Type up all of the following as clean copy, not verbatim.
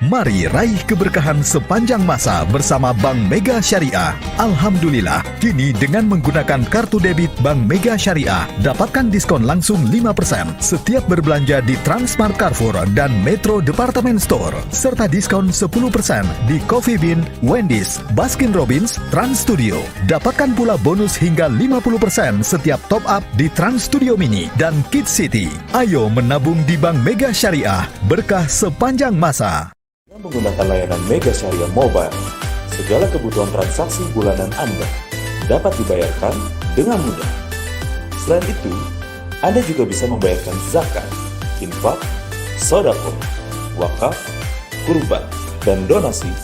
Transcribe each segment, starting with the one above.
Mari raih keberkahan sepanjang masa bersama Bank Mega Syariah. Alhamdulillah, kini dengan menggunakan kartu debit Bank Mega Syariah, dapatkan diskon langsung 5% setiap berbelanja di Transmart Carrefour dan Metro Department Store, serta diskon 10% di Coffee Bean, Wendy's, Baskin Robbins, Trans Studio. Dapatkan pula bonus hingga 50% setiap top up di Trans Studio Mini dan Kids City. Ayo menabung di Bank Mega Syariah, berkah sepanjang masa. Menggunakan layanan Mega Syariah Mobile, segala kebutuhan transaksi bulanan Anda dapat dibayarkan dengan mudah. Selain itu, Anda juga bisa membayarkan zakat, infak, sedekah, wakaf, kurban, dan donasi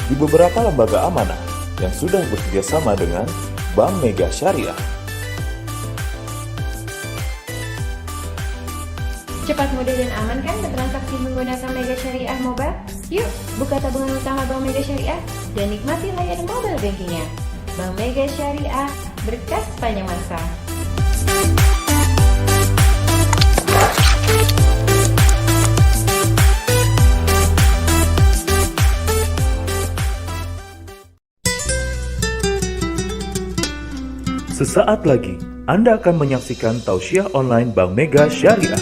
di beberapa lembaga amanah yang sudah bekerja sama dengan Bank Mega Syariah. Cepat, mudah, dan aman kan bertransaksi menggunakan Mega Syariah Mobile? Yuk, buka tabungan utama Bank Mega Syariah dan nikmati layanan mobile bankingnya. Bank Mega Syariah, berkah sepanjang masa. Sesaat lagi, Anda akan menyaksikan tausiah online Bank Mega Syariah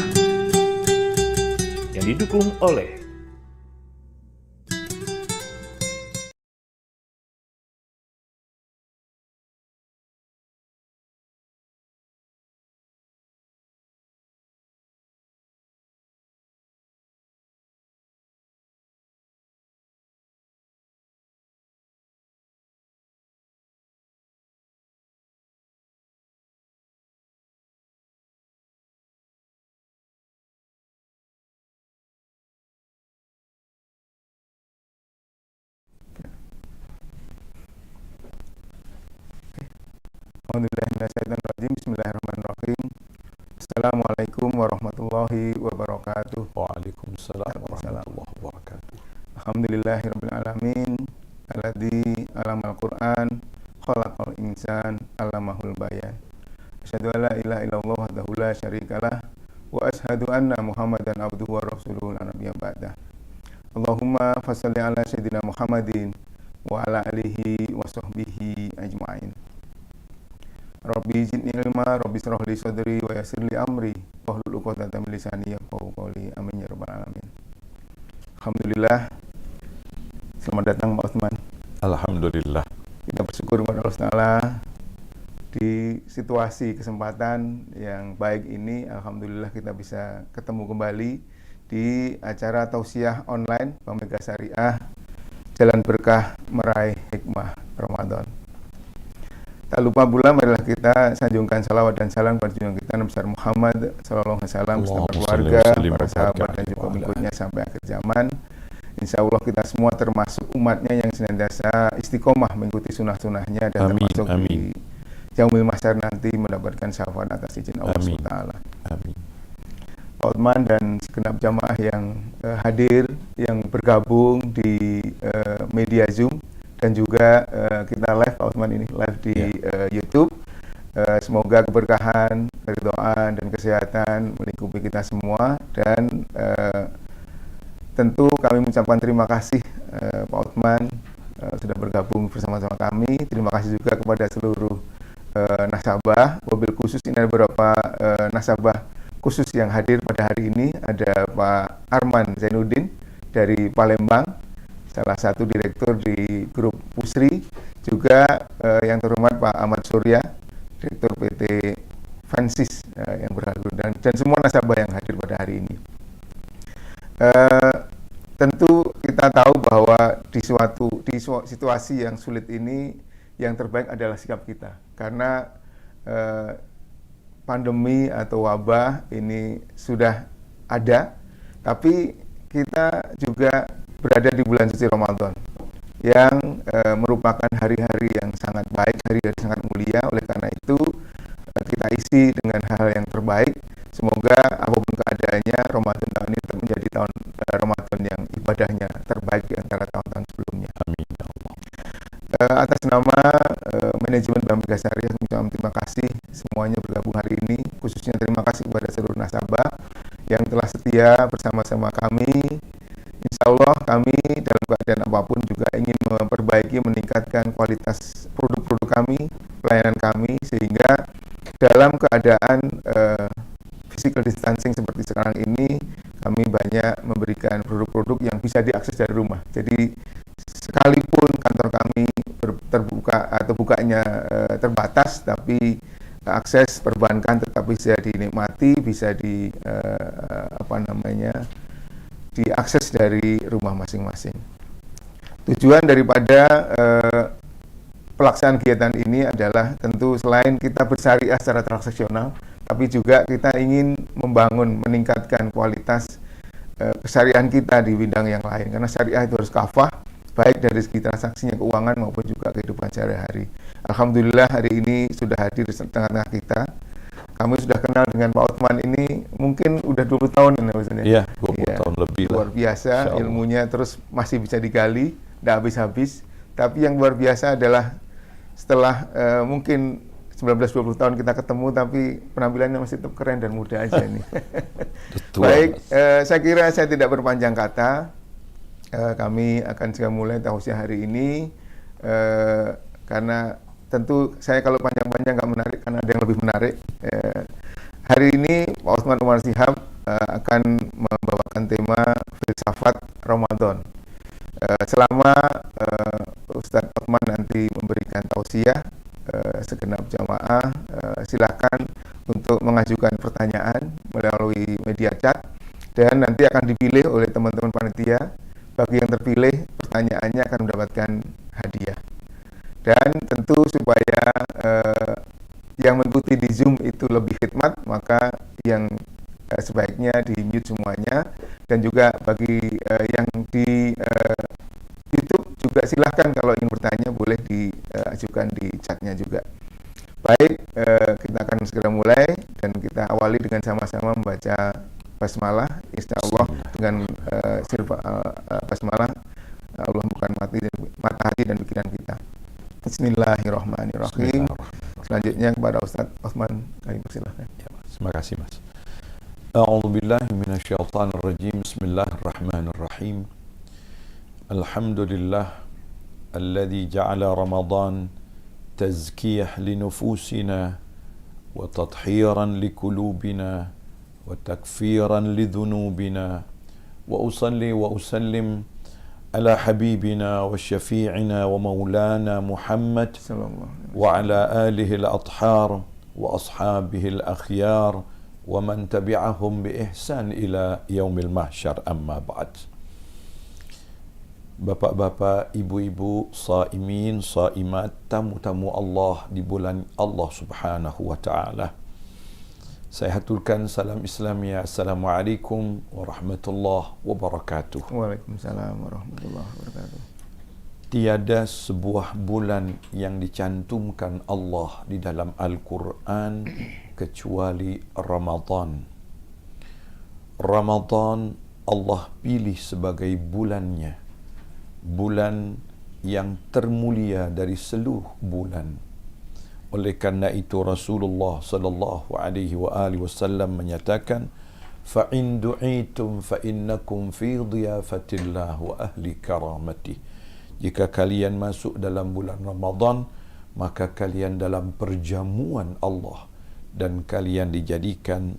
yang didukung oleh Bismillahirrahmanirrahim. Assalamualaikum warahmatullahi wabarakatuh. Waalaikumsalam warahmatullahi wabarakatuh. Alhamdulillahirabbil alamin. Alladzi alamal Qur'an, khalaqal insan, allamahul bayan. Asyhadu an la ilaha illallah wahdahu la syarikalah wa asyhadu anna Muhammadan abduhu wa rasuluhu la nabiyya ba'dah. Allahumma fashalli ala sayyidina Muhammadin wa ala alihi wa sahbihi ajma'in. Rabbi zidni ilma, Rabbi shrah li sadri wa yassir li amri, wahlul 'uqdatam min lisani yafqahu qawli. Amin ya rabbal alamin. Alhamdulillah. Selamat datang Pak Utsman. Alhamdulillah. Kita bersyukur kepada Allah Ta'ala di situasi kesempatan yang baik ini. Alhamdulillah kita bisa ketemu kembali di acara tausiah online Bank Mega Syariah, Jalan Berkah Meraih Hikmah Ramadan. Tak lupa pula, marilah kita sanjungkan salawat dan salam kepada junjungan kita Nabi besar Muhammad sallallahu alaihi wasallam, beserta keluarga, para sahabat dan juga pengikutnya sampai akhir zaman. Insya Allah kita semua termasuk umatnya yang senantiasa istiqomah mengikuti sunnah-sunnahnya dan termasuk di yaumil mahsyar nanti mendapatkan syafaat atas izin Allah SWT. Amin. Pak Utsman dan segenap jamaah yang hadir, yang bergabung di media Zoom, dan juga kita live, Pak Utsman ini live di YouTube. Semoga keberkahan, keridhaan dan kesehatan melingkupi kita semua, dan tentu kami mengucapkan terima kasih Pak Utsman sudah bergabung bersama-sama kami. Terima kasih juga kepada seluruh nasabah. Wabil khusus ini ada beberapa nasabah khusus yang hadir pada hari ini. Ada Pak Arman Zainuddin dari Palembang, salah satu direktur di grup Pusri, juga yang terhormat Pak Ahmad Surya, direktur PT Francis yang berhadir, dan semua nasabah yang hadir pada hari ini. Tentu kita tahu bahwa di situasi yang sulit ini, yang terbaik adalah sikap kita, karena pandemi atau wabah ini sudah ada, tapi kita juga berada di bulan suci Ramadan yang merupakan hari-hari yang sangat baik, hari yang sangat mulia. Oleh karena itu kita isi dengan hal yang terbaik. Semoga apapun keadaannya, Ramadan tahun ini tetap menjadi tahun Ramadan yang ibadahnya terbaik di antara tahun-tahun sebelumnya. Amin ya Allah. Atas nama manajemen Bank Mega Syariah, terima kasih semuanya bergabung hari ini. Khususnya terima kasih kepada seluruh nasabah yang telah setia bersama-sama kami. insya Allah kami dalam keadaan apapun juga ingin memperbaiki, meningkatkan kualitas produk-produk kami, pelayanan kami, sehingga dalam keadaan physical distancing seperti sekarang ini, kami banyak memberikan produk-produk yang bisa diakses dari rumah. Jadi sekalipun kantor kami terbuka atau bukanya terbatas, tapi akses perbankan tetap bisa dinikmati, bisa diakses dari rumah masing-masing. Tujuan daripada pelaksanaan kegiatan ini adalah tentu selain kita bersyariah secara transaksional, tapi juga kita ingin membangun, meningkatkan kualitas kesyariahan kita di bidang yang lain. Karena syariah itu harus kafah, baik dari segi transaksinya, keuangan maupun juga kehidupan sehari-hari. Alhamdulillah hari ini sudah hadir di tengah-tengah kita. Kami sudah kenal dengan Pak Uthman ini mungkin udah 20 tahun ya maksudnya. Iya, 20 tahun lebih lah. Luar biasa ilmunya, terus masih bisa digali, tidak habis-habis. Tapi yang luar biasa adalah setelah mungkin 19-20 tahun kita ketemu, tapi penampilannya masih tetap keren dan muda aja nih. Baik, saya kira saya tidak berpanjang kata. Kami akan segera mulai tausiah hari ini, karena tentu saya kalau panjang-panjang nggak menarik, karena ada yang lebih menarik. Hari ini Pak Uthman Umar Shihab akan membawakan tema filsafat Ramadan. Selama Ustadz Uthman nanti memberikan tausiah, segenap jamaah silakan untuk mengajukan pertanyaan melalui media chat, dan nanti akan dipilih oleh teman-teman panitia. Bagi yang terpilih, pertanyaannya akan mendapatkan hadiah. Dan tentu supaya yang mengikuti di Zoom itu lebih khidmat, maka yang sebaiknya di mute semuanya. Dan juga bagi yang di YouTube juga silahkan kalau ingin bertanya boleh diajukan di chatnya juga. Baik, kita akan segera mulai dan kita awali dengan sama-sama membaca basmalah, insyaallah dengan basmalah Allah bukan mata hati dan pikiran kita. Bismillahirrahmanirrahim. Selanjutnya kepada Ustadz Uthman, kami persilahkan. Ya, terima kasih Mas. A'udzubillahi minasyaitonirrajim. Bismillahirrahmanirrahim. Alhamdulillah alladzi ja'ala Ramadan tazkiyah li nufusina wa tadhiran li qulubina وتكفيرا لذنوبنا وأصلي وأسلم على حبيبنا وشفيعنا ومولانا محمد وعلى آله الأطهار وأصحابه الأخيار ومن تبعهم بإحسان إلى يوم المحشر. أما بعد. Bapak-bapak, ibu-ibu, saimin, saimat, tamu-tamu Allah di bulan Allah Subhanahu wa taala. Saya haturkan salam Islamia. Assalamualaikum warahmatullahi wabarakatuh. Waalaikumsalam warahmatullahi wabarakatuh. Tiada sebuah bulan yang dicantumkan Allah di dalam Al-Quran kecuali Ramadan. Ramadan Allah pilih sebagai bulannya, bulan yang termulia dari seluruh bulan. Oleh karena itu Rasulullah sallallahu alaihi wa alihi wasallam menyatakan, fa in du'itum fa innakum fi dhiyafatillah wa ahli karamati. Jika kalian masuk dalam bulan Ramadan, maka kalian dalam perjamuan Allah dan kalian dijadikan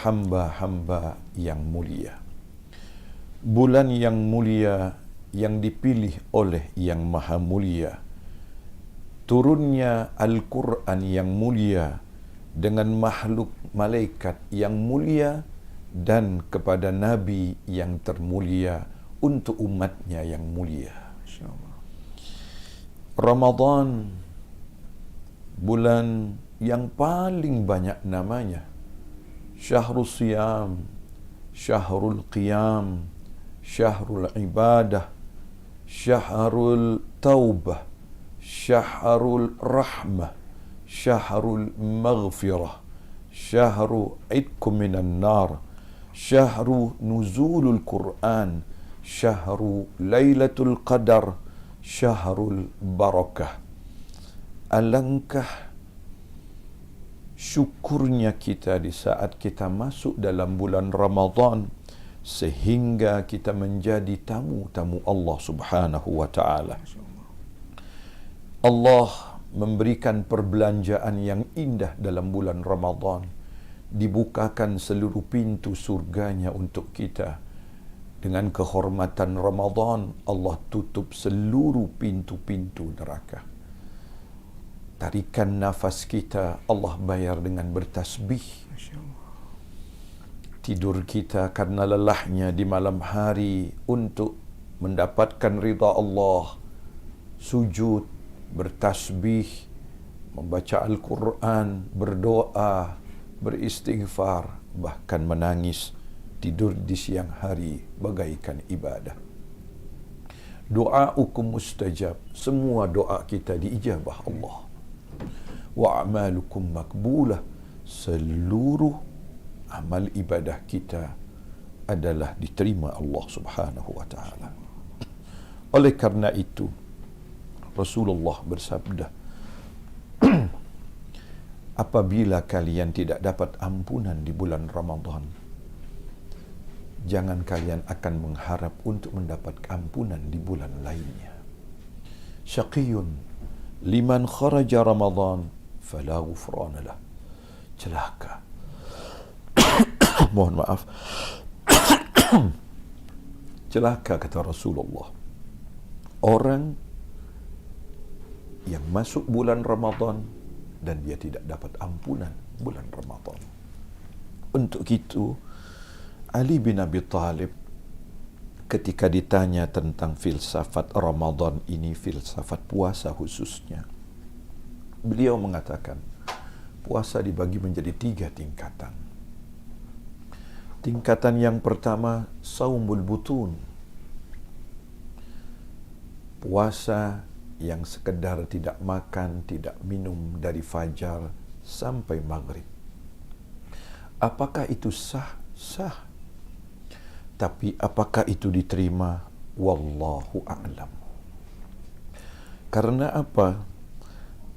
hamba-hamba yang mulia. Bulan yang mulia yang dipilih oleh yang maha mulia. Turunnya Al-Quran yang mulia dengan makhluk malaikat yang mulia dan kepada Nabi yang termulia untuk umatnya yang mulia. Ramadan, bulan yang paling banyak namanya. Syahrul Siyam, Syahrul Qiyam, Syahrul Ibadah, Syahrul Taubah, Syahrul Rahmah, Syahrul Maghfirah, Syahru Idkum minan Nar, Syahru Nuzulul Quran, Syahru Lailatul Qadar, Syahrul Barakah. Alangkah syukurnya kita di saat kita masuk dalam bulan Ramadan, sehingga kita menjadi tamu-tamu Allah Subhanahu wa taala. Allah memberikan perbelanjaan yang indah dalam bulan Ramadan. Dibukakan seluruh pintu surganya untuk kita. Dengan kehormatan Ramadan, Allah tutup seluruh pintu-pintu neraka. Tarikan nafas kita, Allah bayar dengan bertasbih. Tidur kita karena lelahnya di malam hari untuk mendapatkan ridha Allah. Sujud, bertasbih, membaca Al-Quran, berdoa, beristighfar, bahkan menangis. Tidur di siang hari bagaikan ibadah. Doa'ukum mustajab. Semua doa kita diijabah Allah. Wa amalukum makbulah. Seluruh amal ibadah kita adalah diterima Allah Subhanahu wa taala. Oleh karena itu Rasulullah bersabda, apabila kalian tidak dapat ampunan di bulan Ramadan, jangan kalian akan mengharap untuk mendapat ampunan di bulan lainnya. Syaqiyun liman kharaja Ramadan fala ghufrana lah. Celaka. Mohon maaf. Celaka, kata Rasulullah, orang yang masuk bulan Ramadan dan dia tidak dapat ampunan bulan Ramadan. Untuk itu Ali bin Abi Thalib ketika ditanya tentang filsafat Ramadan ini, filsafat puasa khususnya, beliau mengatakan puasa dibagi menjadi 3 tingkatan. Tingkatan yang pertama, saumul butun, puasa yang sekedar tidak makan, tidak minum dari fajar sampai maghrib. Apakah itu sah? Sah. Tapi apakah itu diterima? Wallahu a'lam. Karena apa?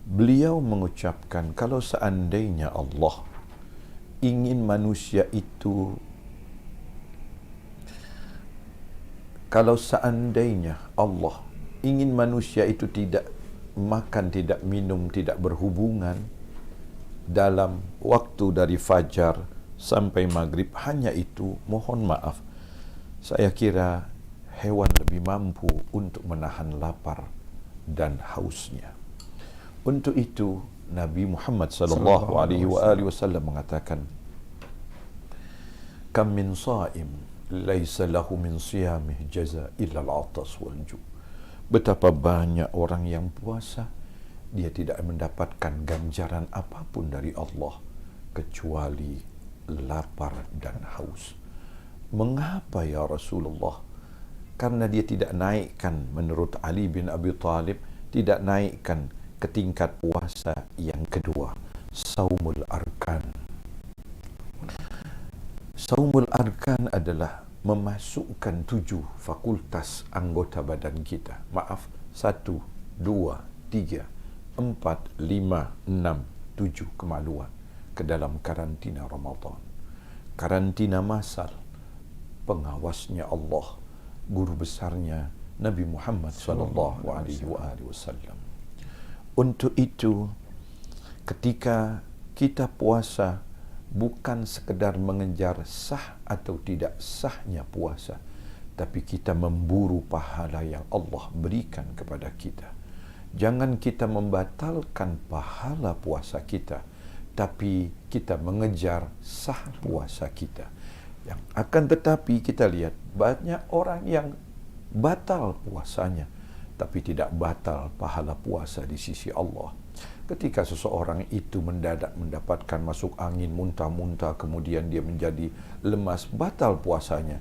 Beliau mengucapkan, kalau seandainya Allah ingin manusia itu, kalau seandainya Allah ingin manusia itu tidak makan, tidak minum, tidak berhubungan dalam waktu dari fajar sampai maghrib, hanya itu, mohon maaf, saya kira hewan lebih mampu untuk menahan lapar dan hausnya. Untuk itu Nabi Muhammad sallallahu alaihi wasallam mengatakan, kam min sha'im laisa lahu min siyamih jaza illa al-'atas wal ju'. Betapa banyak orang yang puasa, dia tidak mendapatkan ganjaran apapun dari Allah kecuali lapar dan haus. Mengapa ya Rasulullah? Karena dia tidak naikkan, menurut Ali bin Abi Thalib, tidak naikkan ke tingkat puasa yang kedua, saumul arkan. Saumul arkan adalah memasukkan 7 fakultas anggota badan kita. Maaf, 1, 2, 3, 4, 5, 6, 7 kemaluan ke dalam karantina Ramadan. Karantina masal, pengawasnya Allah, guru besarnya Nabi Muhammad sallallahu alaihi wasallam. Untuk itu, ketika kita puasa, bukan sekedar mengejar sah atau tidak sahnya puasa, tapi kita memburu pahala yang Allah berikan kepada kita. Jangan kita membatalkan pahala puasa kita, tapi kita mengejar sah puasa kita. Yang akan tetapi kita lihat banyak orang yang batal puasanya, tapi tidak batal pahala puasa di sisi Allah. Ketika seseorang itu mendadak mendapatkan masuk angin, muntah-muntah, kemudian dia menjadi lemas, batal puasanya,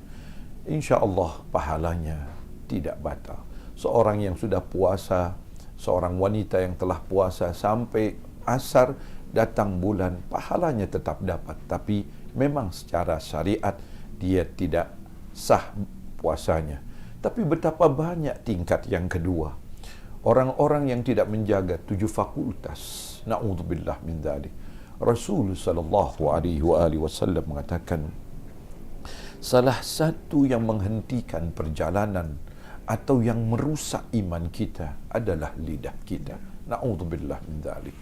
insya Allah pahalanya tidak batal. Seorang yang sudah puasa, seorang wanita yang telah puasa sampai asar, datang bulan, pahalanya tetap dapat. Tapi memang secara syariat dia tidak sah puasanya. Tapi betapa banyak tingkat yang kedua, orang-orang yang tidak menjaga 7 fakultas. Na'udzubillah min dzalik. Rasul sallallahu alaihi wasallam mengatakan, salah satu yang menghentikan perjalanan atau yang merusak iman kita adalah lidah kita. Na'udzubillah min dzalik.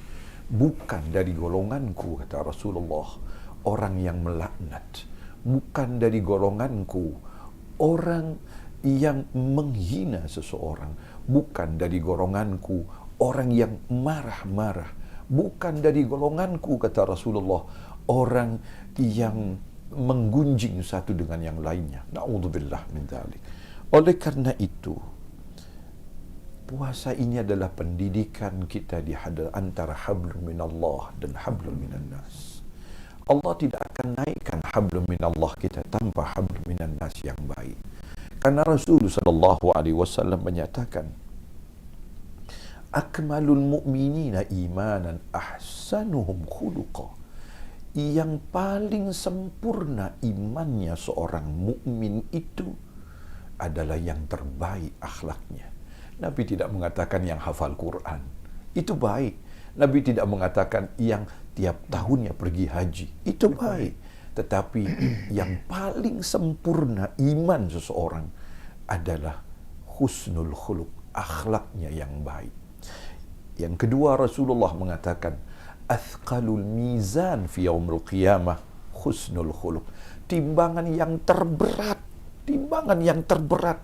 Bukan dari golonganku, kata Rasulullah, orang yang melaknat. Bukan dari golonganku orang yang menghina seseorang. Bukan dari golonganku orang yang marah-marah. Bukan dari golonganku, kata Rasulullah, orang yang menggunjing satu dengan yang lainnya. Na'udzubillah min dzalik. Oleh karena itu, puasa ini adalah pendidikan kita di antara hablum minallah dan hablum minan nas. Allah tidak akan naikkan hablum minallah kita tanpa hablum minan nas yang baik. Karena Rasulullah sallallahu alaihi wasallam menyatakan, akmalul mu'minina imanan ahsanuhum khuluqa. Yang paling sempurna imannya seorang mukmin itu adalah yang terbaik akhlaknya. Nabi tidak mengatakan yang hafal Quran. Itu baik. Nabi tidak mengatakan yang tiap tahunnya pergi haji. Itu baik. Tetapi yang paling sempurna iman seseorang adalah husnul khuluq, akhlaknya yang baik. Yang kedua, Rasulullah mengatakan, athqalul mizan fi yaumil qiyamah husnul khuluq. Timbangan yang terberat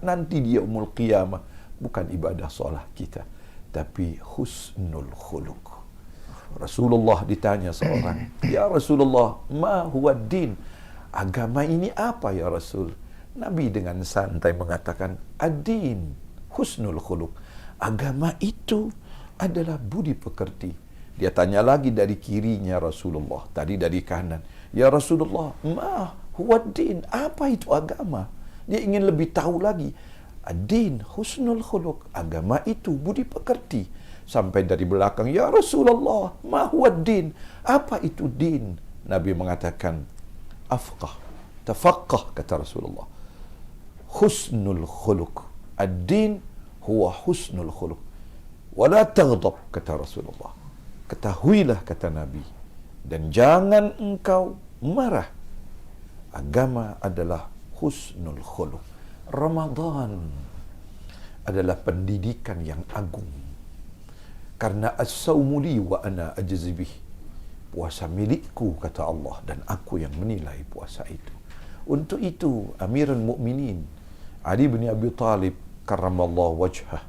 nanti di yaumul qiyamah bukan ibadah solat kita, tapi husnul khuluq. Rasulullah ditanya seorang, ya Rasulullah, ma huwa din? Agama ini apa ya Rasul? Nabi dengan santai mengatakan, ad-din husnul khuluq. Agama itu adalah budi pekerti. Dia tanya lagi dari kirinya Rasulullah, tadi dari kanan, ya Rasulullah, ma huwa din? Apa itu agama? Dia ingin lebih tahu lagi. Ad-din husnul khuluq, agama itu budi pekerti. Sampai dari belakang, ya Rasulullah, ma huwa din? Apa itu din? Nabi mengatakan, afqah, tafaqqah, kata Rasulullah. Husnul khuluq. Ad-din huwa husnul khuluq. Wala taghdab, kata Rasulullah. Ketahuilah, kata Nabi, dan jangan engkau marah. Agama adalah husnul khuluq. Ramadan adalah pendidikan yang agung. Karena as-sawmu li wa ana ajzi bih. Puasa milikku, kata Allah, dan aku yang menilai puasa itu. Untuk itu, Amirul Mukminin Ali bin Abi Thalib karramallahu wajhah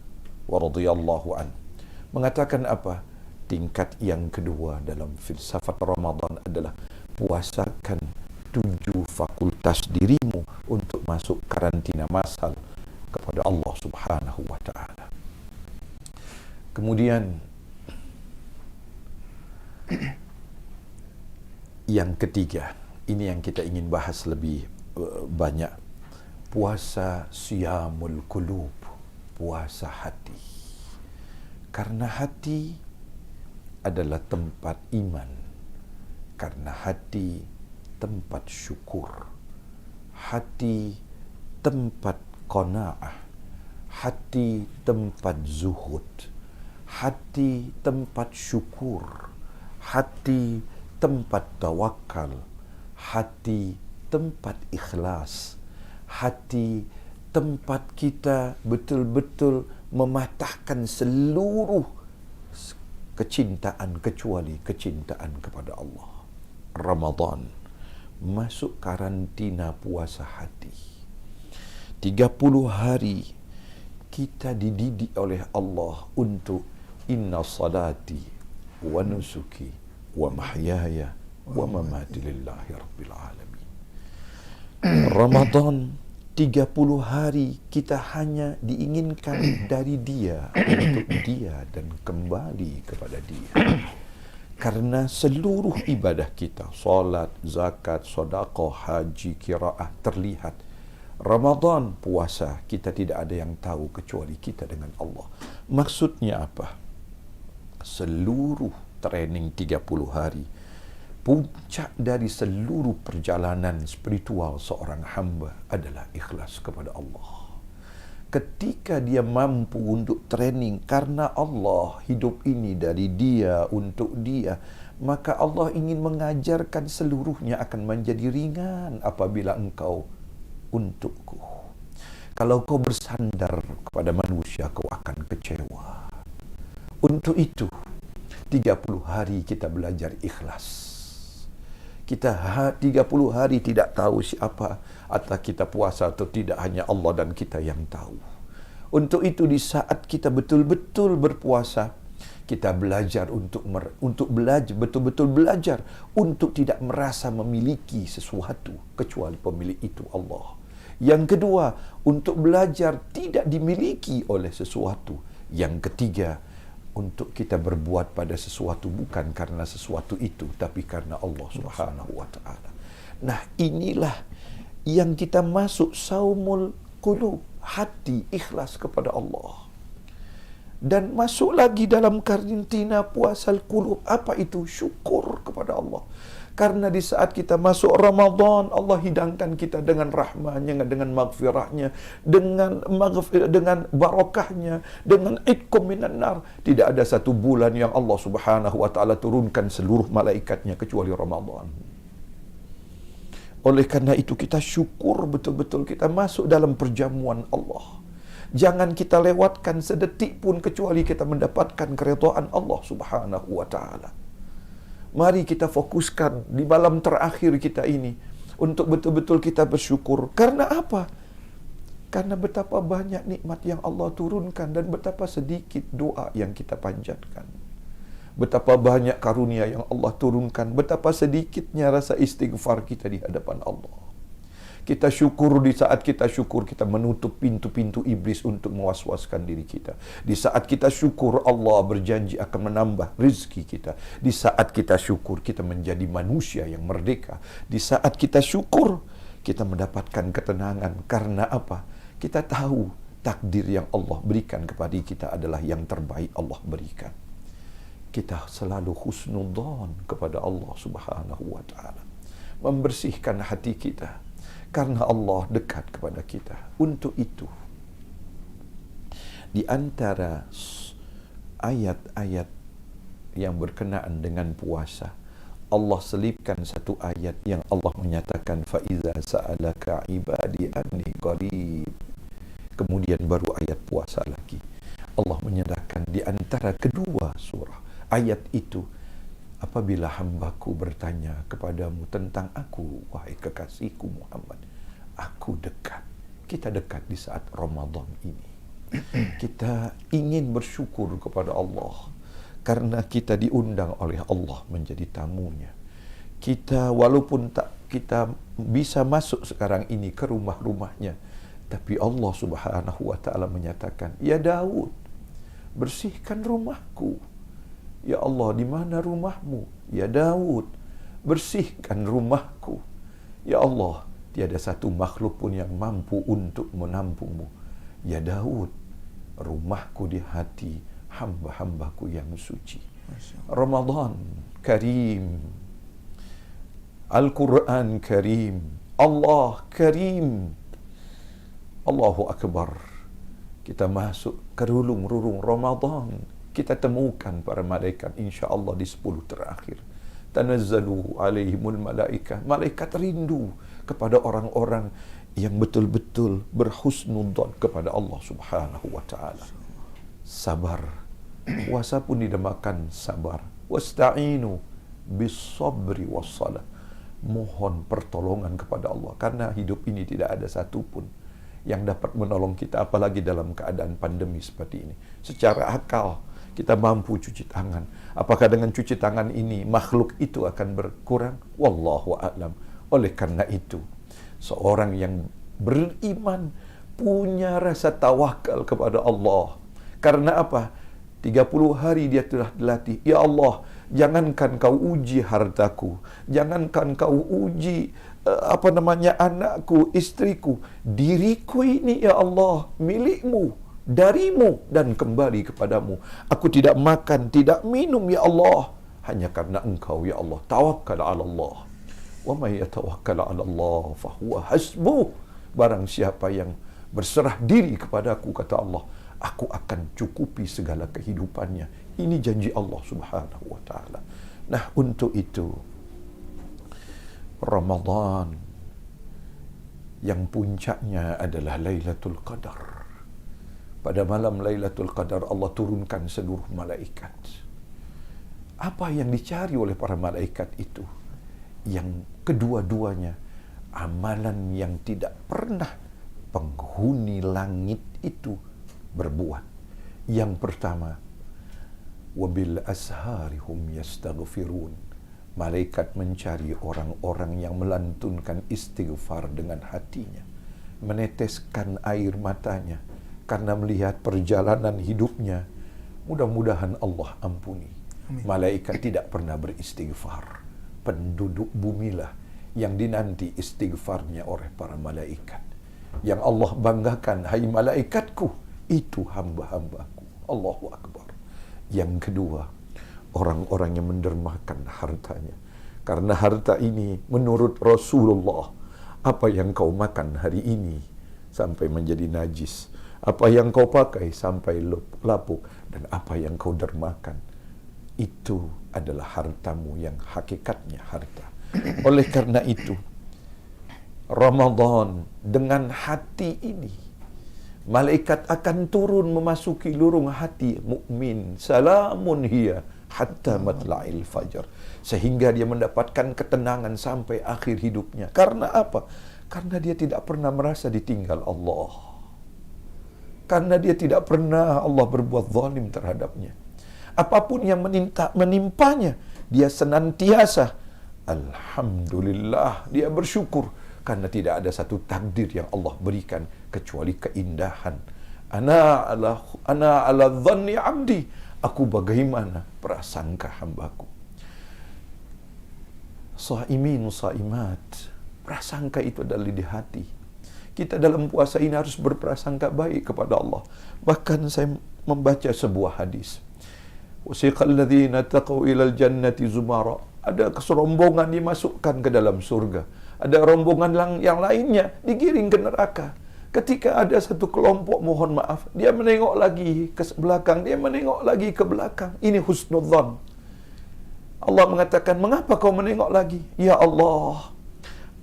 wa radhiyallahu an mengatakan apa? Tingkat yang kedua dalam filsafat Ramadan adalah puasakan 7 fakultas dirimu untuk masuk karantina massal kepada Allah Subhanahu wa taala. Kemudian yang ketiga, ini yang kita ingin bahas lebih banyak. Puasa siyamul qulub, puasa hati. Karena hati adalah tempat iman. Karena hati tempat syukur. Hati tempat qanaah. Hati tempat zuhud. Hati tempat syukur. Hati tempat tawakal. Hati tempat ikhlas. Hati tempat kita betul-betul mematahkan seluruh kecintaan kecuali kecintaan kepada Allah. Ramadan masuk karantina puasa hati. 30 hari kita dididik oleh Allah untuk inna salati wa nusuki wa mahyaya wa mamati lillahi rabbil alamin. Ramadan 30 hari kita hanya diinginkan dari Dia, untuk Dia dan kembali kepada Dia. Karena seluruh ibadah kita, salat, zakat, sedekah, haji, qiraah terlihat. Ramadan, puasa, kita tidak ada yang tahu kecuali kita dengan Allah. Maksudnya apa? Seluruh training 30 hari, puncak dari seluruh perjalanan spiritual seorang hamba adalah ikhlas kepada Allah. Ketika dia mampu untuk training karena Allah, hidup ini dari Dia, untuk Dia, maka Allah ingin mengajarkan seluruhnya akan menjadi ringan apabila engkau untukku. Kalau kau bersandar kepada manusia, kau akan kecewa. Untuk itu, 30 hari kita belajar ikhlas. Kita 30 hari tidak tahu siapa, atau kita puasa atau tidak, hanya Allah dan kita yang tahu. Untuk itu di saat kita betul-betul berpuasa, kita belajar untuk belajar, betul-betul belajar untuk tidak merasa memiliki sesuatu kecuali pemilik itu Allah. Yang kedua, untuk belajar tidak dimiliki oleh sesuatu. Yang ketiga, untuk kita berbuat pada sesuatu bukan karena sesuatu itu, tapi karena Allah Subhanahu wa ta'ala. Nah, inilah yang kita masuk saumul qulub, hati ikhlas kepada Allah. Dan masuk lagi dalam karantina puasal qulub. Apa itu? Syukur kepada Allah. Karena di saat kita masuk Ramadan, Allah hidangkan kita dengan rahmahnya, dengan maghfirahnya, dengan barakahnya, dengan itqum minan nar. Tidak ada satu bulan yang Allah Subhanahu wa ta'ala turunkan seluruh malaikatnya kecuali Ramadan. Oleh karena itu kita syukur betul-betul kita masuk dalam perjamuan Allah. Jangan kita lewatkan sedetik pun kecuali kita mendapatkan keridhaan Allah Subhanahu wa ta'ala. Mari kita fokuskan di malam terakhir kita ini untuk betul-betul kita bersyukur. Karena apa? Karena betapa banyak nikmat yang Allah turunkan dan betapa sedikit doa yang kita panjatkan. Betapa banyak karunia yang Allah turunkan, betapa sedikitnya rasa istighfar kita di hadapan Allah. Kita syukur, di saat kita syukur, kita menutup pintu-pintu iblis untuk mewaswaskan diri kita. Di saat kita syukur, Allah berjanji akan menambah rezeki kita. Di saat kita syukur, kita menjadi manusia yang merdeka. Di saat kita syukur, kita mendapatkan ketenangan. Karena apa? Kita tahu takdir yang Allah berikan kepada kita adalah yang terbaik Allah berikan. Kita selalu husnudzon kepada Allah Subhanahu wa ta'ala. Membersihkan hati kita. Karena Allah dekat kepada kita. Untuk itu, di antara ayat-ayat yang berkenaan dengan puasa, Allah selipkan satu ayat yang Allah menyatakan, فَإِذَا سَأَلَكَ عِبَادِي أَنِّي قَرِيبٌ. Kemudian baru ayat puasa lagi. Allah menyatakan di antara kedua surah ayat itu, apabila hambaku bertanya kepadamu tentang aku, wahai kekasihku Muhammad, aku dekat. Kita dekat di saat Ramadan ini. Kita ingin bersyukur kepada Allah karena kita diundang oleh Allah menjadi tamunya. Kita walaupun tak kita bisa masuk sekarang ini ke rumah-rumahnya, tapi Allah Subhanahu wa ta'ala menyatakan, ya Daud, bersihkan rumahku. Ya Allah, di mana rumahmu? Ya Daud, bersihkan rumahku. Ya Allah, tiada satu makhluk pun yang mampu untuk menampungmu. Ya Daud, rumahku di hati hamba-hambaku yang suci. Ramadan Karim, Al-Quran Karim, Allah Karim. Allahu Akbar. Kita masuk ke rulung-rulung Ramadan. Kita temukan para malaikat insya-Allah di 10 terakhir. Tanazzalu alaihimul malaikah. Malaikat rindu kepada orang-orang yang betul-betul berhusnudzon kepada Allah Subhanahu wa ta'ala. Sabar. Puasa pun dinamakan sabar. Wasta'inu bis-sabri was-salah. Mohon pertolongan kepada Allah karena hidup ini tidak ada satupun yang dapat menolong kita, apalagi dalam keadaan pandemi seperti ini. Secara akal kita mampu cuci tangan. Apakah dengan cuci tangan ini makhluk itu akan berkurang? Wallahu a'lam. Oleh karena itu, seorang yang beriman punya rasa tawakal kepada Allah. Karena apa? 30 hari dia telah dilatih. Ya Allah, jangankan kau uji hartaku, jangankan kau uji anakku, istriku, diriku ini ya Allah milikmu, darimu dan kembali kepadamu. Aku tidak makan, tidak minum ya Allah, hanya karena Engkau ya Allah. Tawakkal 'ala Allah. Wa may yatawakkal 'ala Allah fa huwa hasbuh. Barang siapa yang berserah diri kepadaku, kata Allah, aku akan cukupi segala kehidupannya. Ini janji Allah Subhanahu wa ta'ala. Nah, untuk itu Ramadan yang puncaknya adalah Lailatul Qadar. Pada malam Lailatul Qadar Allah turunkan seluruh malaikat. Apa yang dicari oleh para malaikat itu? Yang kedua-duanya amalan yang tidak pernah penghuni langit itu berbuat. Yang pertama, wabil ashari hum yastaghfirun. Malaikat mencari orang-orang yang melantunkan istighfar dengan hatinya, meneteskan air matanya karena melihat perjalanan hidupnya. Mudah-mudahan Allah ampuni. Malaikat tidak pernah beristighfar. Penduduk bumilah yang dinanti istighfarnya oleh para malaikat. Yang Allah banggakan, hai malaikatku, itu hamba-hambaku. Allahu Akbar. Yang kedua, orang-orang yang mendermakan hartanya. Karena harta ini menurut Rasulullah, apa yang kau makan hari ini sampai menjadi najis, apa yang kau pakai sampai lapuk, dan apa yang kau dermakan, itu adalah hartamu yang hakikatnya harta. Oleh karena itu, Ramadan dengan hati ini, malaikat akan turun memasuki lurung hati mukmin. Salamun hiya hatta matla'il fajar. Sehingga dia mendapatkan ketenangan sampai akhir hidupnya. Karena apa? Karena dia tidak pernah merasa ditinggal Allah. Karena dia tidak pernah Allah berbuat zalim terhadapnya. Apapun yang menimpanya, dia senantiasa alhamdulillah, dia bersyukur. Karena tidak ada satu takdir yang Allah berikan kecuali keindahan. Ana ala dhanni abdi. Aku bagaimana prasangka hambaku. Shaimin shaimat. Prasangka itu adalah di hati. Kita dalam puasa ini harus berprasangka baik kepada Allah. Bahkan saya membaca sebuah hadis. Wasiqal ladzina taqaw ilal jannati zumara. Ada keserombongan dimasukkan ke dalam surga. Ada rombongan yang lainnya digiring ke neraka. Ketika ada satu kelompok, mohon maaf, dia menengok lagi ke belakang, dia menengok lagi ke belakang. Ini husnudzan. Allah mengatakan, mengapa kau menengok lagi? Ya Allah,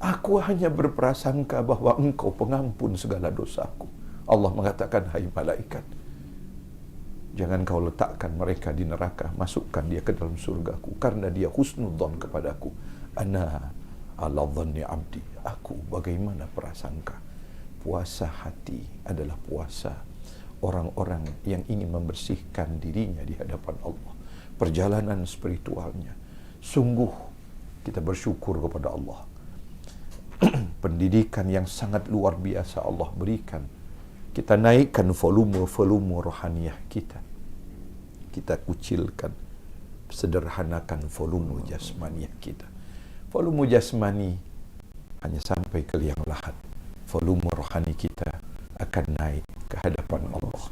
aku hanya berprasangka bahwa engkau pengampun segala dosaku. Allah mengatakan, hai malaikat, jangan kau letakkan mereka di neraka, masukkan dia ke dalam surgaku, karena dia husnudzan kepadaku. Ana ala dhanni abdi. Aku bagaimana prasangka. Puasa hati adalah puasa orang-orang yang ingin membersihkan dirinya di hadapan Allah. Perjalanan spiritualnya. Sungguh kita bersyukur kepada Allah. Pendidikan yang sangat luar biasa Allah berikan. Kita naikkan volume rohaniah kita. Kita kucilkan, sederhanakan volume jasmaniah kita. Volume jasmani hanya sampai ke liang lahat. Volume rohani kita akan naik ke hadapan Allah.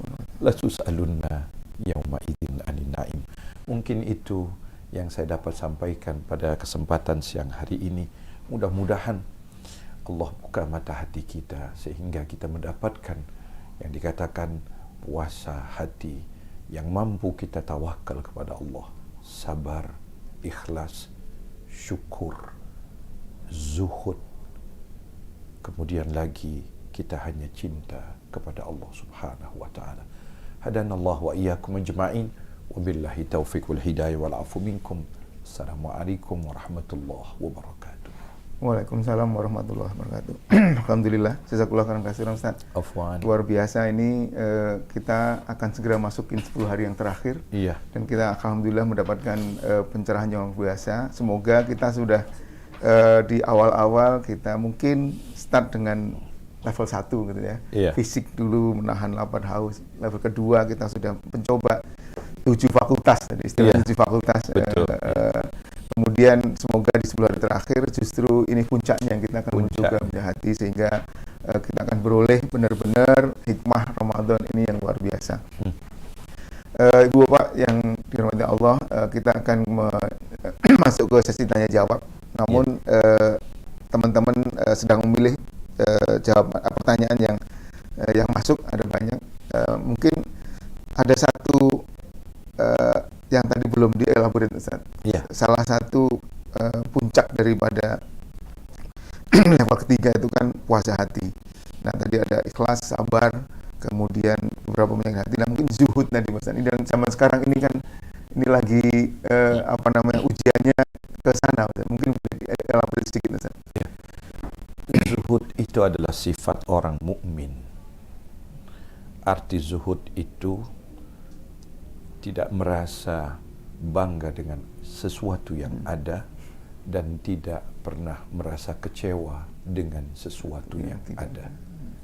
La tus'alunna yauma idzin 'anil na'im. Mungkin itu yang saya dapat sampaikan pada kesempatan siang hari ini. Mudah-mudahan Allah buka mata hati kita sehingga kita mendapatkan yang dikatakan puasa hati yang mampu kita tawakal kepada Allah. Sabar, ikhlas, syukur, zuhud. Kemudian lagi kita hanya cinta kepada Allah Subhanahu wa taala. Hadanallahu wa iyyakum ajma'in. Wabillahi taufiq wal hidayah wal afu minkum. Assalamualaikum warahmatullahi wabarakatuh. Waalaikumsalam warahmatullahi wabarakatuh. Alhamdulillah, jazakallahu khairan katsiran Ustaz. Afwan. Luar biasa ini, kita akan segera masukin 10 hari yang terakhir. Iya. Dan kita alhamdulillah mendapatkan pencerahan yang luar biasa. Semoga kita sudah di awal-awal kita mungkin start dengan level 1 gitu ya. Iya. Fisik dulu, menahan lapar haus. Level kedua kita sudah mencoba 7 fakultas, tadi istilah 7 fakultas. Betul. Kemudian semoga di 10 hari terakhir justru ini puncaknya, kita akan menuju ke hati sehingga kita akan beroleh benar-benar hikmah Ramadan ini yang luar biasa. Ibu Bapak yang dirahmati Allah, kita akan masuk ke sesi tanya jawab. Namun teman-teman sedang memilih jawab pertanyaan yang masuk ada banyak. Mungkin ada satu yang tadi belum dielaborasi Ustaz. Iya. Salah satu puncak daripada level ketiga itu kan puasa puasa hati. Nah, tadi ada ikhlas, sabar, kemudian beberapa banyak hati. Nah, mungkin zuhud tadi Mas. Ini dan zaman sekarang ini kan ini lagi ujiannya ke sana. Mungkin boleh dielaborasi sedikit Mas. Zuhud itu adalah sifat orang mukmin. Arti zuhud itu tidak merasa bangga dengan sesuatu yang ada dan tidak pernah merasa kecewa dengan sesuatu yang ada,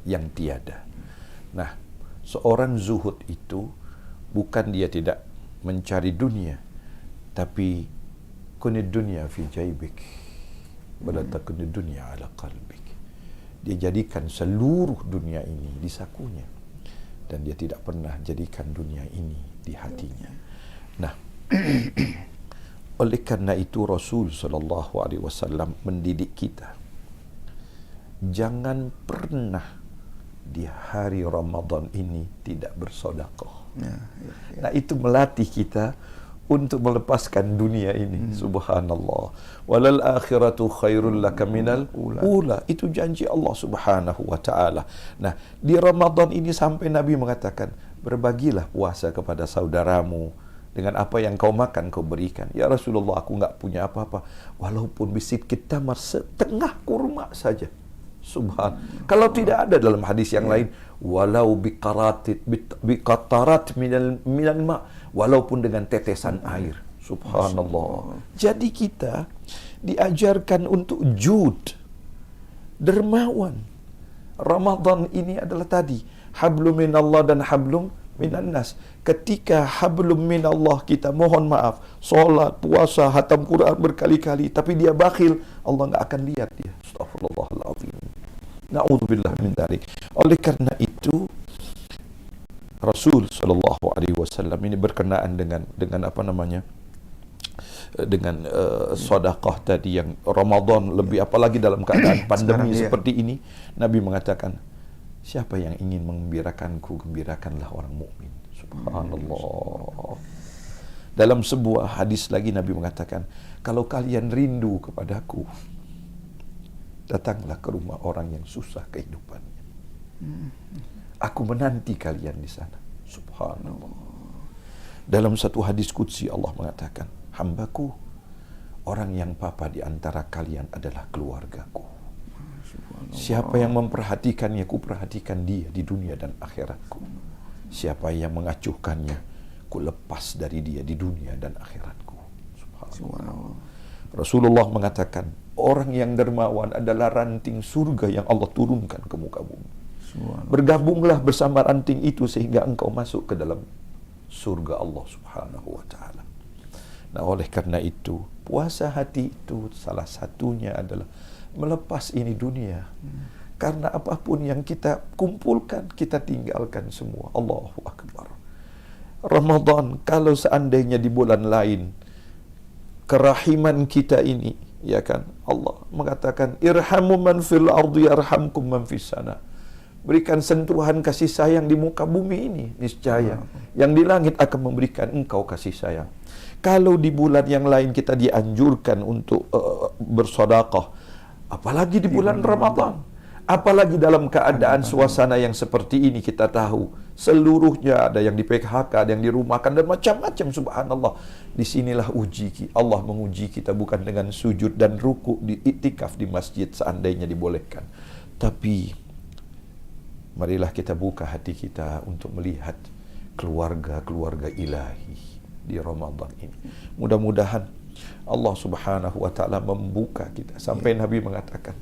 yang tiada. Nah, seorang zuhud itu bukan dia tidak mencari dunia, tapi kunid dunya fi jaibik wala takunid dunya ala qalbik. Dia jadikan seluruh dunia ini di sakunya dan dia tidak pernah jadikan dunia ini di hatinya. Nah, oleh karena itu Rasul sallallahu alaihi wasallam mendidik kita, jangan pernah di hari Ramadan ini tidak bersedekah. Nah, itu melatih kita untuk melepaskan dunia ini. Subhanallah. Walal akhiratu khairul laka minal ula. Itu janji Allah Subhanahu wa taala. Nah, di Ramadan ini sampai Nabi mengatakan, berbagilah puasa kepada saudaramu, dengan apa yang kau makan kau berikan. Ya Rasulullah, aku enggak punya apa-apa, walaupun bisikit tamar setengah kurma saja. Kalau tidak ada dalam hadis yang lain, walau biqatarat minal ma, walaupun dengan tetesan air. Subhanallah. Jadi kita diajarkan untuk jud, dermawan. Ramadan ini adalah tadi hablum minallah dan hablum minan nas. Ketika hablum minallah kita mohon maaf, solat, puasa, hatam Quran berkali-kali, tapi dia bakhil, Allah enggak akan lihat dia. Astaghfirullahaladzim. Na'udzubillah min dzalik. Oleh karena itu Rasul sallallahu alaihi wasallam ini berkenaan dengan dengan sedekah tadi yang Ramadan lebih, apalagi dalam keadaan pandemi seperti ini, Nabi mengatakan, siapa yang ingin menggembirakanku, gembirakanlah orang mukmin. Subhanallah. Dalam sebuah hadis lagi Nabi mengatakan, kalau kalian rindu kepadaku, datanglah ke rumah orang yang susah kehidupannya. Aku menanti kalian di sana. Subhanallah. Dalam satu hadis qudsi Allah mengatakan, hambaku, orang yang papa di antara kalian adalah keluargaku. Siapa yang memperhatikannya, ku perhatikan dia di dunia dan akhiratku. Siapa yang mengacuhkannya, ku lepas dari dia di dunia dan akhiratku. Subhanallah. Rasulullah mengatakan, orang yang dermawan adalah ranting surga yang Allah turunkan ke muka bumi. Bergabunglah bersama ranting itu sehingga engkau masuk ke dalam surga Allah Subhanahu wa taala. Nah, oleh karena itu, puasa hati itu salah satunya adalah melepas ini dunia. Karena apapun yang kita kumpulkan, kita tinggalkan semua. Allahu Akbar. Ramadan, kalau seandainya di bulan lain, kerahiman kita ini, ya kan, Allah mengatakan, irhamu man fil ardi yarhamkum man fis sana. Berikan sentuhan kasih sayang di muka bumi ini, niscaya yang di langit akan memberikan engkau kasih sayang. Kalau di bulan yang lain kita dianjurkan untuk bersedekah, apalagi di bulan Ramadan, apalagi dalam keadaan suasana yang seperti ini, kita tahu seluruhnya ada yang di PHK, ada yang dirumahkan dan macam-macam. Subhanallah. Disinilah Allah menguji kita bukan dengan sujud dan ruku di iktikaf di masjid seandainya dibolehkan, tapi marilah kita buka hati kita untuk melihat keluarga-keluarga ilahi di Ramadan ini. Mudah-mudahan Allah Subhanahu wa taala membuka kita sampai Nabi mengatakan,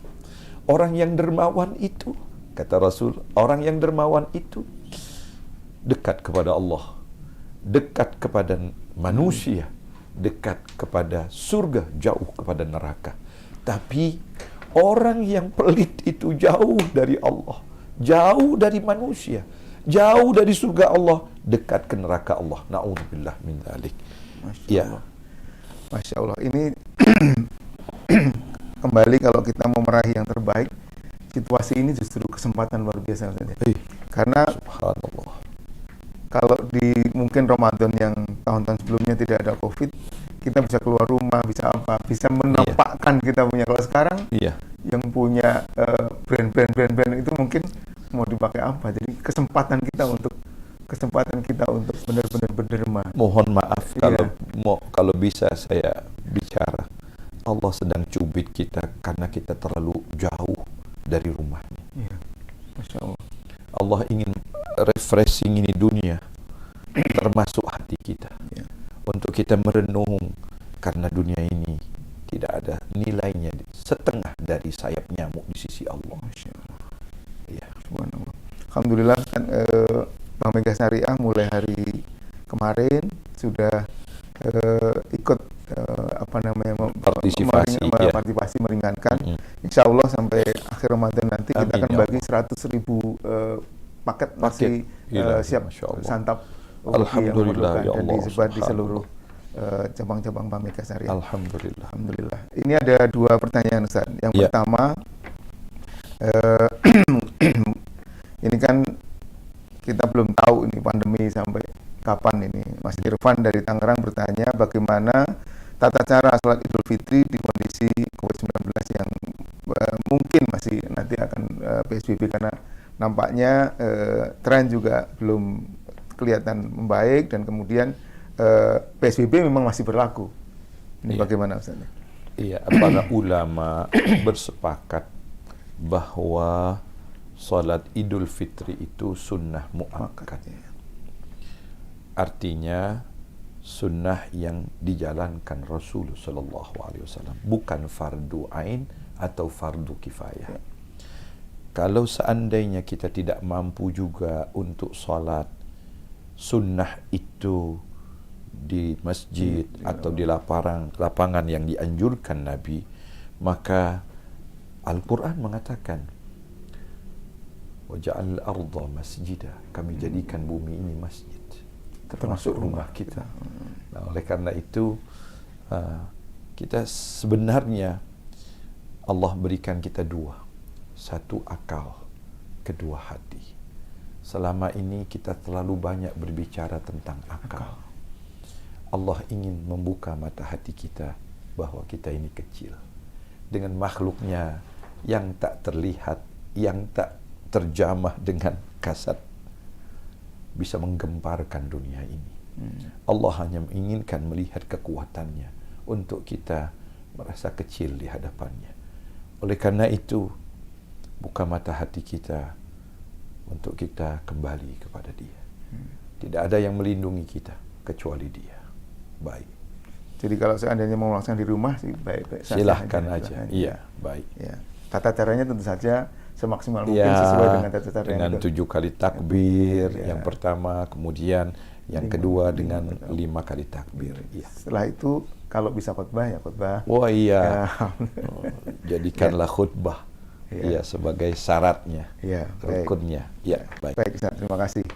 orang yang dermawan itu, kata Rasul, orang yang dermawan itu dekat kepada Allah, dekat kepada manusia, dekat kepada surga, jauh kepada neraka. Tapi orang yang pelit itu jauh dari Allah, jauh dari manusia, jauh dari surga Allah, dekat ke neraka Allah. Na'udzubillah min dzalik. Ya. Masya Allah. Ini kembali kalau kita mau meraih yang terbaik, situasi ini justru kesempatan luar biasa saja. Karena subhanallah, kalau di mungkin Ramadan yang tahun-tahun sebelumnya tidak ada COVID, kita bisa keluar rumah, bisa apa, bisa menampakkan kita punya. Kalau sekarang yang punya brand brand-brand itu mungkin mau dipakai apa. Jadi kesempatan kita untuk benar-benar berderma. Mohon maaf Iya. kalau bisa saya bicara. Allah sedang cubit kita karena kita terlalu jauh dari rumahnya. Iya. Masya Allah. Allah ingin refreshing ini dunia, termasuk hati kita. Iya. Untuk kita merenung, karena dunia ini tidak ada nilainya setengah dari sayap nyamuk di sisi Allah. Masya Allah. Ya. Subhanallah. Alhamdulillah kan Bank Mega Syariah mulai hari kemarin sudah ikut Partisipasi, ya. partisipasi meringankan. Mm-mm. Insya Allah sampai akhir Ramadan nanti kita Amin, akan ya bagi 100.000 paket nasi Ilahi, siap Masya Allah. santap Alhamdulillah, ya dan Allah, disebar di subhanallah. seluruh cabang-cabang Bank Mega Syariah. Alhamdulillah. Alhamdulillah. Ini ada 2 pertanyaan, Ustaz. Yang Ya. pertama, ini kan kita belum tahu ini pandemi sampai kapan ini. Mas Irfan dari Tangerang bertanya bagaimana tata cara sholat Idul Fitri di kondisi COVID-19 yang mungkin masih nanti akan PSBB, karena nampaknya tren juga belum kelihatan membaik, dan kemudian PSBB memang masih berlaku. Ini Iya. bagaimana, Ustaz? Iya, para ulama bersepakat bahwa salat Idul Fitri itu sunnah muakkad. Artinya sunnah yang dijalankan Rasul sallallahu alaihi wasallam, bukan fardu ain atau fardu kifayah. Kalau seandainya kita tidak mampu juga untuk salat sunnah itu di masjid atau di lapangan yang dianjurkan Nabi, maka Al-Quran mengatakan waja'al arda masjidah, kami jadikan bumi ini masjid, termasuk rumah kita. Nah, oleh karena itu kita sebenarnya Allah berikan kita 2, satu akal, kedua hati. Selama ini kita terlalu banyak berbicara tentang akal. Allah ingin membuka mata hati kita bahwa kita ini kecil dengan makhluknya yang tak terlihat, yang tak terjamah dengan kasat, bisa menggemparkan dunia ini. Allah hanya menginginkan melihat kekuatannya untuk kita merasa kecil di hadapannya. Oleh karena itu, buka mata hati kita untuk kita kembali kepada Dia. Tidak ada yang melindungi kita kecuali Dia. Baik. Jadi kalau seandainya mau melaksanakan di rumah sih baik-baik saja. Silahkan aja. Iya, baik. Ya. Tata caranya tentu saja semaksimal mungkin Ya, sesuai dengan tata cara dengan yang 7 kali takbir Ya. yang pertama, kemudian yang kedua dengan 5 kali takbir. Iya. Setelah itu kalau bisa khutbah ya khutbah. Wah iya. Ya. Jadikanlah khutbah. Ya. Iya, sebagai syaratnya, Ya, baik. rukunnya. Ya, baik. Baik, Ustaz, terima kasih.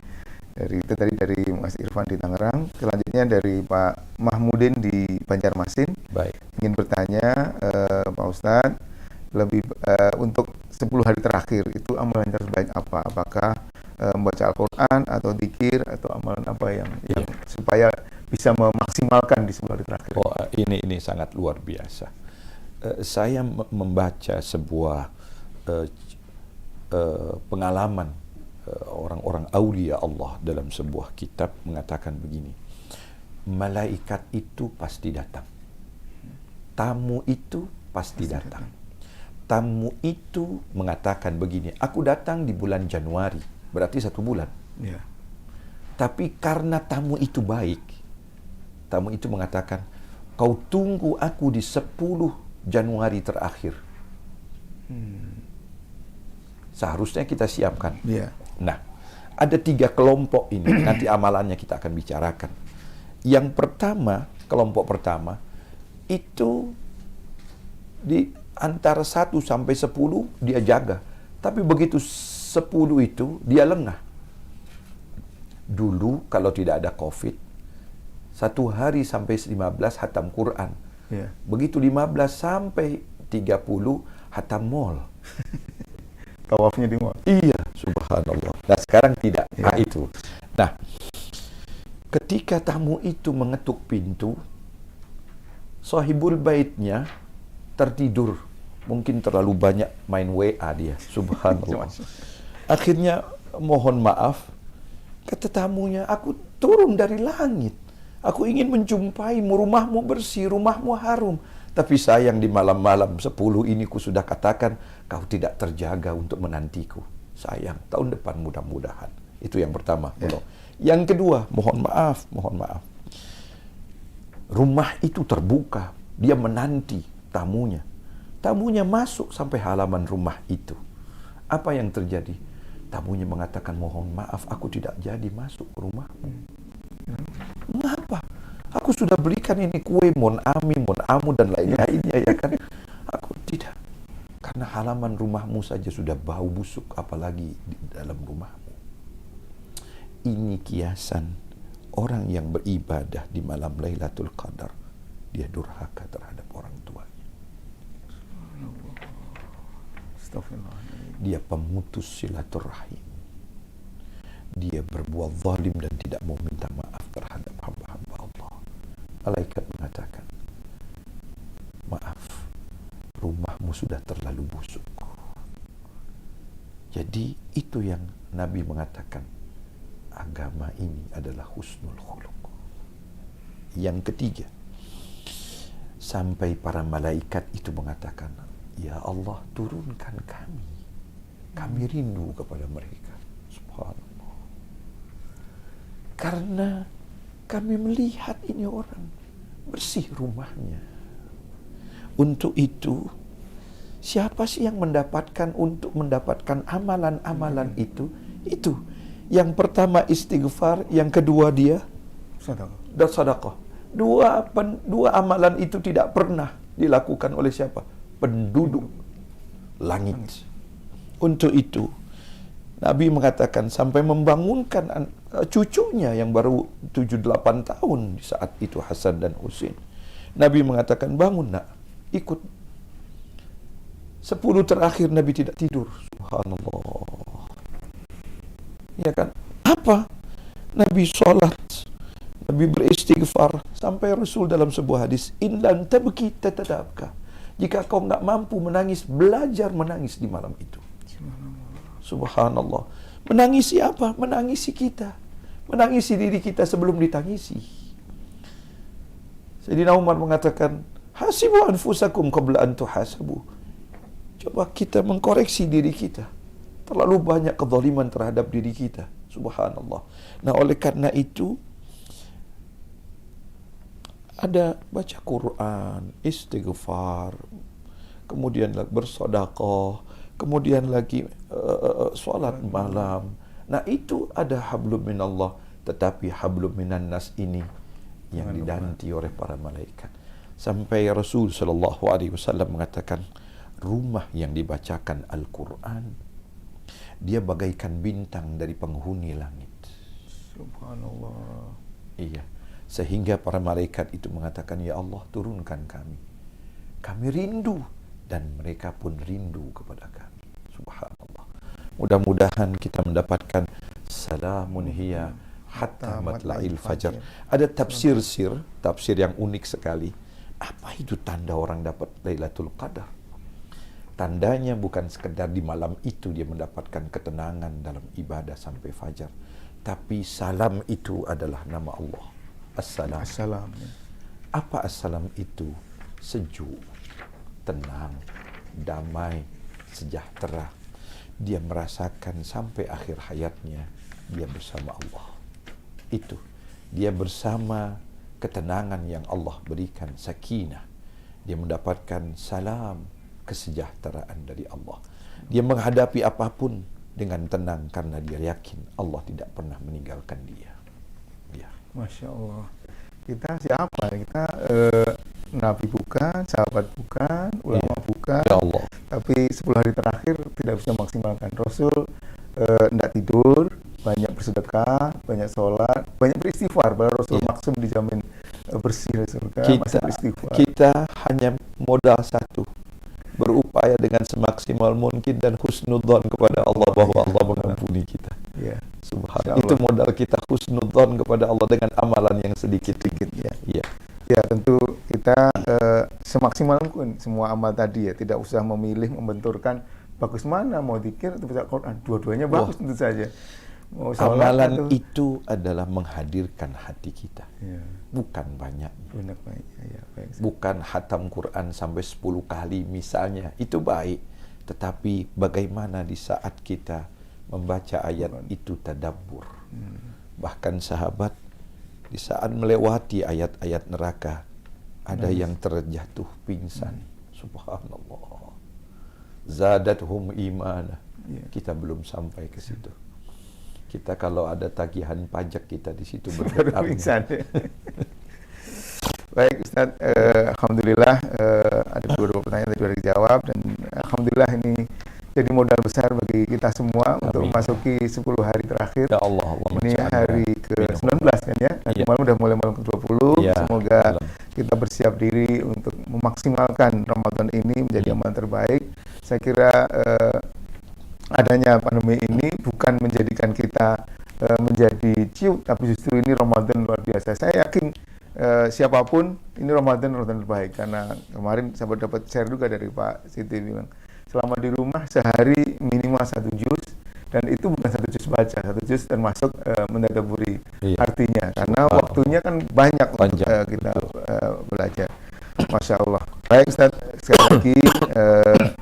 Itu tadi dari Mas Irfan di Tangerang. Selanjutnya dari Pak Mahmudin di Banjarmasin. Baik. Ingin bertanya, Pak Ustadz, lebih untuk 10 hari terakhir itu amalan terbaik apa? Apakah membaca Al-Quran atau dzikir atau amalan apa yang supaya bisa memaksimalkan di 10 hari terakhir? Oh, ini sangat luar biasa. Saya membaca sebuah pengalaman orang-orang aulia Allah dalam sebuah kitab mengatakan begini: malaikat itu pasti datang, tamu itu pasti datang. Tamu itu mengatakan begini, aku datang di bulan Januari, berarti 1 bulan. Ya. Tapi karena tamu itu baik, tamu itu mengatakan, kau tunggu aku di 10 Januari terakhir. Seharusnya kita siapkan. Ya. Nah, ada 3 kelompok ini, nanti amalannya kita akan bicarakan. Yang pertama, kelompok pertama, itu di antara 1 sampai 10 dia jaga. Tapi begitu 10 itu, dia lengah. Dulu kalau tidak ada COVID, 1 hari sampai 15 hatam Quran. Ya. Begitu 15 sampai 30 hatam mall. Tawafnya di mall. Iya, subhanallah. Nah, sekarang tidak. Ya. Nah, itu. Nah, ketika tamu itu mengetuk pintu, sahibul baitnya tertidur Mungkin terlalu banyak main WA dia. Subhanallah. Akhirnya mohon maaf, kata tamunya, aku turun dari langit. Aku ingin menjumpaimu, rumahmu bersih, rumahmu harum. Tapi sayang di malam-malam 10 ini ku sudah katakan, kau tidak terjaga untuk menantiku. Sayang, tahun depan mudah-mudahan. Itu yang pertama. Yang kedua, mohon maaf. Rumah itu terbuka, dia menanti tamunya. Tamunya masuk sampai halaman rumah itu. Apa yang terjadi? Tamunya mengatakan, mohon maaf, aku tidak jadi masuk ke rumahmu. Mengapa? Aku sudah belikan ini kue, mon amu dan lain-lainnya ya kan. Aku tidak. Karena halaman rumahmu saja sudah bau busuk, apalagi di dalam rumahmu. Ini kiasan orang yang beribadah di malam Lailatul Qadar. Dia durhaka terhadap orang tuanya. Dia pemutus silaturahim. Dia berbuat zalim dan tidak mau minta maaf terhadap hamba-hamba Allah. Malaikat mengatakan, maaf, rumahmu sudah terlalu busuk. Jadi itu yang Nabi mengatakan, agama ini adalah husnul khuluq. Yang ketiga, sampai para malaikat itu mengatakan, ya Allah, turunkan kami. Kami rindu kepada mereka. Subhanallah. Karena kami melihat ini orang bersih rumahnya. Untuk itu, siapa sih yang mendapatkan amalan-amalan itu? Itu. Yang pertama istighfar, yang kedua dia sedekah. Dua amalan itu tidak pernah dilakukan oleh siapa? Penduduk langit. Untuk itu, Nabi mengatakan sampai membangunkan cucunya yang baru 7-8 tahun di saat itu, Hasan dan Husain. Nabi mengatakan, bangun nak, ikut. 10 terakhir Nabi tidak tidur. Subhanallah. Ya kan? Apa? Nabi sholat, Nabi beristighfar, sampai Rasul dalam sebuah hadis, in lam tabki tatadabka. Jika kau enggak mampu menangis, belajar menangis di malam itu. Subhanallah. Menangisi apa? Menangisi kita. Menangisi diri kita sebelum ditangisi. Sayyidina Umar mengatakan, hasibu anfusakum qabla an tuhasabu. Coba kita mengkoreksi diri kita. Terlalu banyak kezaliman terhadap diri kita. Subhanallah. Nah, oleh karena itu, ada baca Quran, istighfar, kemudian bersedekah, kemudian lagi sholat malam. Nah, itu ada hablum minallah. Tetapi hablum minan nas ini yang dinanti oleh para malaikat. Sampai Rasul sallallahu alaihi wasallam mengatakan, rumah yang dibacakan Al-Quran, dia bagaikan bintang dari penghuni langit. Subhanallah. Iya. Sehingga para malaikat itu mengatakan, ya Allah, turunkan kami. Kami rindu. Dan mereka pun rindu kepada kami. Subhanallah. Mudah-mudahan kita mendapatkan salamun hiya hatta matla'il fajar. Ada tafsir yang unik sekali. Apa itu tanda orang dapat Lailatul Qadar? Tandanya bukan sekedar di malam itu dia mendapatkan ketenangan dalam ibadah sampai fajar. Tapi salam itu adalah nama Allah. Assalam. Apa assalam itu? Sejuk, tenang, damai, sejahtera. Dia merasakan sampai akhir hayatnya dia bersama Allah. Itu. Dia bersama ketenangan yang Allah berikan, sakinah. Dia mendapatkan salam, kesejahteraan dari Allah. Dia menghadapi apapun dengan tenang karena dia yakin Allah tidak pernah meninggalkan dia. Ya. Masya Allah. Kita siapa? Kita Nabi bukan, sahabat bukan, ulama bukan. Ya Allah. Tapi 10 hari terakhir tidak bisa maksimalkan. Rasul tidak tidur, banyak bersedekah, banyak sholat, banyak beristighfar. Bahwa Rasul maksum dijamin bersih dari surga, masih beristighfar. Kita hanya modal satu, berupaya dengan semaksimal mungkin dan husnudzon kepada Allah bahwa Allah mengampuni kita. Ya. Subhanallah. Itu modal kita, husnudzon kepada Allah dengan amalan yang sedikit. Ya. Ya. Ya, tentu kita semaksimal mungkin semua amal tadi ya, tidak usah memilih membenturkan bagus mana, mau zikir atau baca Quran, dua-duanya bagus tentu saja. Mau sholat Amalan atau itu adalah menghadirkan hati kita, ya, bukan banyak. banyak ya, baik. Bukan hatam Quran sampai 10 kali misalnya, itu baik. Tetapi bagaimana di saat kita membaca ayat itu tadabbur. Bahkan sahabat di saat melewati ayat-ayat neraka ada yang terjatuh pingsan. Subhanallah. Zadathum imana. Ya. Kita belum sampai ke situ. Kita kalau ada tagihan pajak kita di situ Baru bergetar. pingsan. Baik Ustadz, alhamdulillah ada beberapa pertanyaan tadi sudah dijawab, dan alhamdulillah ini jadi modal besar bagi kita semua untuk memasuki 10 hari terakhir. Ya Allah, Ini hari ke-19 kan ya. Nanti malam udah mulai malam ke-20. Ya, Semoga kita bersiap diri untuk memaksimalkan Ramadan ini menjadi amalan terbaik. Saya kira adanya pandemi ini bukan menjadikan kita menjadi ciut, tapi justru ini Ramadan luar biasa. Saya yakin siapapun ini Ramadan terbaik, karena kemarin sahabat dapat share juga dari Pak Siti bilang selama di rumah sehari minimal 1 juz, dan itu bukan 1 juz baca, 1 juz termasuk mendadaburi artinya, karena waktunya kan banyak untuk kita belajar. Masya Allah. Baik Ustaz, sekali lagi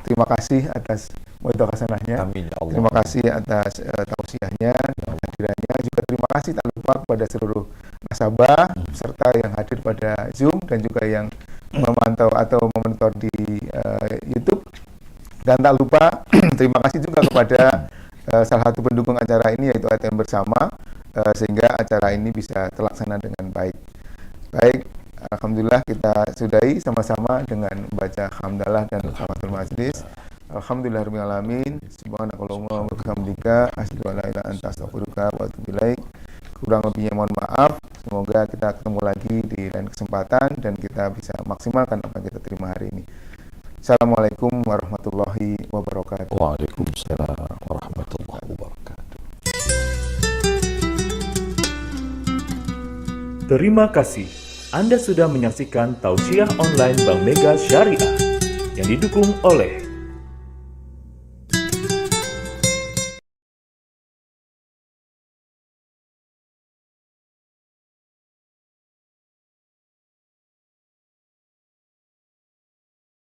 terima kasih atas modal hasanahnya. Amin, ya Allah. Terima kasih atas tausiahnya, kehadirannya. Juga terima kasih tak lupa kepada seluruh nasabah serta yang hadir pada Zoom dan juga yang memantau atau memonitor di YouTube. Dan tak lupa terima kasih juga kepada salah satu pendukung acara ini, yaitu ATM Bersama, sehingga acara ini bisa terlaksana dengan baik. Baik, alhamdulillah kita sudahi sama-sama dengan membaca hamdalah dan kafaratul majlis. Alhamdulillahirabbil alamin. Subhanakallahumma wa bihamdika asyhadu an la ilaha illa anta astaghfiruka wa atubu ilaik. Kurang lebihnya mohon maaf. Semoga kita ketemu lagi di lain kesempatan dan kita bisa maksimalkan apa yang kita terima hari ini. Assalamualaikum warahmatullahi wabarakatuh. Waalaikumsalam warahmatullahi wabarakatuh. Terima kasih. Anda sudah menyaksikan tausiah online Bank Mega Syariah yang didukung oleh